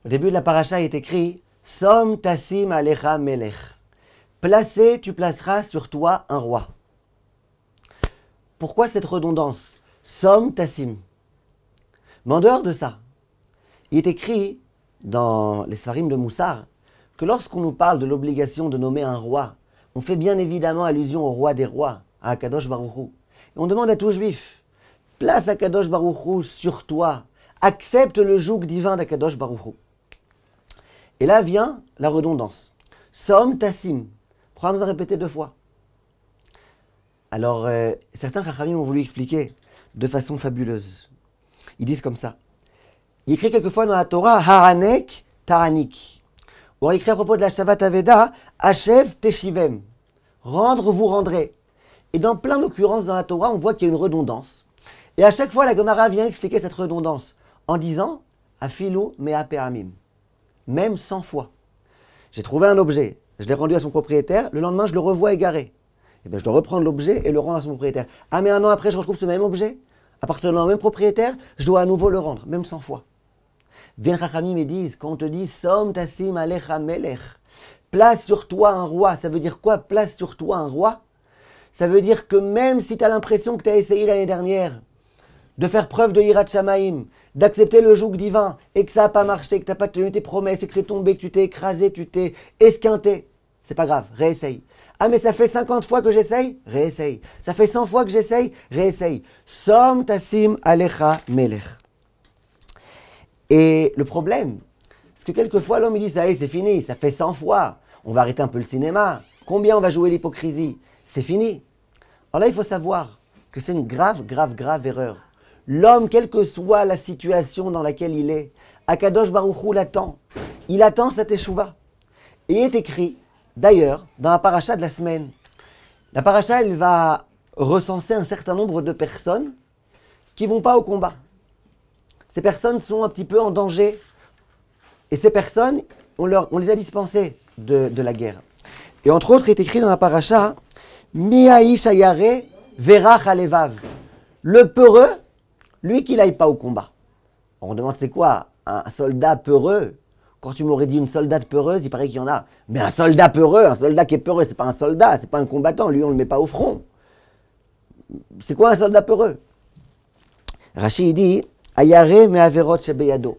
Au début de la paracha, il est écrit Som tassim alecha melech. Placé, tu placeras sur toi un roi. Pourquoi cette redondance? Som tassim. Mais en dehors de ça, il est écrit dans les Sfarim de Moussar que lorsqu'on nous parle de l'obligation de nommer un roi, on fait bien évidemment allusion au roi des rois, à Akadosh Baruch Hu. Et on demande à tout juif, place Akadosh Baruch Hu sur toi, accepte le joug divin d'Akadosh Baruch Hu. Et là vient la redondance. Som tassim. Pourquoi on a répété 2 fois? Alors, certains Chachamim ont voulu expliquer de façon fabuleuse. Ils disent comme ça. Il écrit quelquefois dans la Torah, Haranek, Taranik. Ou il écrit à propos de la Shavat Aveda, Hashev, Teshivem. Rendre, vous rendrez. Et dans plein d'occurrences dans la Torah, on voit qu'il y a une redondance. Et à chaque fois, la Gemara vient expliquer cette redondance en disant, Afilu mea pe'amim. Même 100 fois. J'ai trouvé un objet, je l'ai rendu à son propriétaire, le lendemain, je le revois égaré. Et bien, je dois reprendre l'objet et le rendre à son propriétaire. Ah, mais un an après, je retrouve ce même objet, appartenant au même propriétaire, je dois à nouveau le rendre, même 100 fois. Bien Chachamim me disent, quand on te dit Som tassim alecha melech, place sur toi un roi, ça veut dire quoi, place sur toi un roi? Ça veut dire que même si tu as l'impression que tu as essayé l'année dernière de faire preuve de Yirat Shamaim, d'accepter le joug divin, et que ça n'a pas marché, que tu n'as pas tenu tes promesses, et que tu es tombé, que tu t'es écrasé, tu t'es esquinté, c'est pas grave, réessaye. Ah mais ça fait 50 fois que j'essaye, réessaye. Ça fait 100 fois que j'essaye, réessaye. Som tassim alecha melech. Et le problème, c'est que quelquefois l'homme il dit, ça y est, c'est fini, ça fait 100 fois, on va arrêter un peu le cinéma, combien on va jouer l'hypocrisie, c'est fini. Alors là, il faut savoir que c'est une grave, grave, grave erreur. L'homme, quelle que soit la situation dans laquelle il est, Akadosh Baruch Hu l'attend. Il attend sa teshuva. Et il est écrit, d'ailleurs, dans la paracha de la semaine, la paracha, elle va recenser un certain nombre de personnes qui ne vont pas au combat. Ces personnes sont un petit peu en danger. Et ces personnes, on les a dispensées de la guerre. Et entre autres, il est écrit dans la paracha, Miaïch ayare verach alevav. Le peureux, lui qui n'aille pas au combat. On demande c'est quoi un soldat peureux? Quand tu m'aurais dit une soldate peureuse, il paraît qu'il y en a. Mais un soldat peureux, un soldat qui est peureux, c'est pas un soldat, c'est pas un combattant, lui on ne le met pas au front. C'est quoi un soldat peureux? Rashi dit, Ayare me averot shebeyado.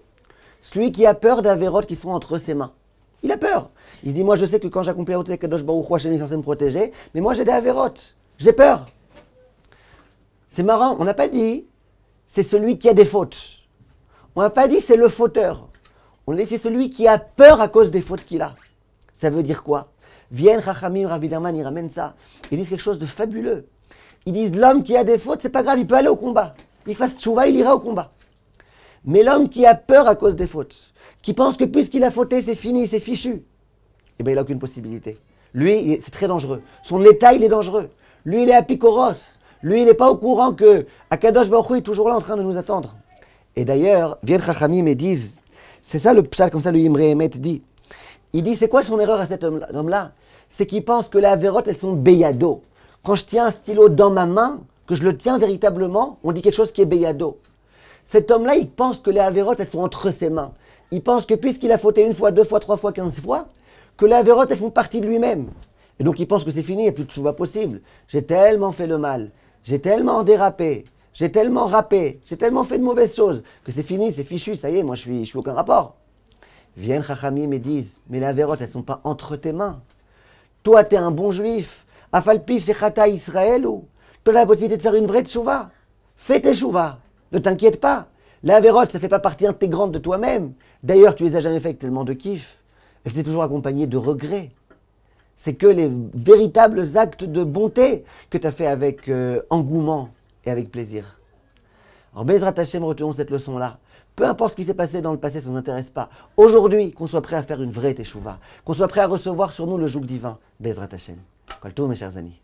Celui qui a peur d'averot qui sont entre ses mains. Il a peur. Il dit, moi je sais que quand j'accomplis la route de Kadosh Baruch Hu, Hashem est censé me protéger, mais moi j'ai des averot. J'ai peur. C'est marrant, on n'a pas dit c'est celui qui a des fautes. On n'a pas dit c'est le fauteur. On a dit c'est celui qui a peur à cause des fautes qu'il a. Ça veut dire quoi? Viennent Chachamim, Rabbi Daman, ils ramènent ça. Ils disent quelque chose de fabuleux. Ils disent l'homme qui a des fautes, c'est pas grave, il peut aller au combat. Il fasse tchouva, il ira au combat. Mais l'homme qui a peur à cause des fautes, qui pense que puisqu'il a fauté, c'est fini, c'est fichu, eh bien il n'a aucune possibilité. Lui, c'est très dangereux. Son état, il est dangereux. Lui, il est à Picoros. Lui, il n'est pas au courant que Akadosh Baruch Hu est toujours là en train de nous attendre. Et d'ailleurs, viennent Chachamim et disent, c'est ça le pshat, comme ça le Imre Emet dit. Il dit, c'est quoi son erreur à cet homme-là? C'est qu'il pense que les avérotes, elles sont beyado. Quand je tiens un stylo dans ma main, que je le tiens véritablement, on dit quelque chose qui est beyado. Cet homme-là, il pense que les avérotes, elles sont entre ses mains. Il pense que puisqu'il a fauté 1 fois, 2 fois, 3 fois, 15 fois, que les avérotes, elles font partie de lui-même. Et donc il pense que c'est fini, il n'y a plus de tchouva possible. J'ai tellement fait le mal, j'ai tellement dérapé, j'ai tellement râpé, j'ai tellement fait de mauvaises choses, que c'est fini, c'est fichu, ça y est, moi je suis aucun rapport. Viennent Chachamim et disent, mais les avérotes, elles ne sont pas entre tes mains. Toi, tu es un bon juif. Afalpi shechata Israël ou tu as la possibilité de faire une vraie tchouva. Fais tes tchouva. Ne t'inquiète pas. Les avérotes, ça ne fait pas partie intégrante de toi-même. D'ailleurs, tu les as jamais fait avec tellement de kiff. Elles étaient toujours accompagnées de regrets. C'est que les véritables actes de bonté que tu as fait avec engouement et avec plaisir. Alors, Bezrat Hashem, retenons cette leçon-là. Peu importe ce qui s'est passé dans le passé, ça ne nous intéresse pas. Aujourd'hui, qu'on soit prêt à faire une vraie teshuva, qu'on soit prêt à recevoir sur nous le joug divin. Bezrat Hashem. Kol tov, mes chers amis.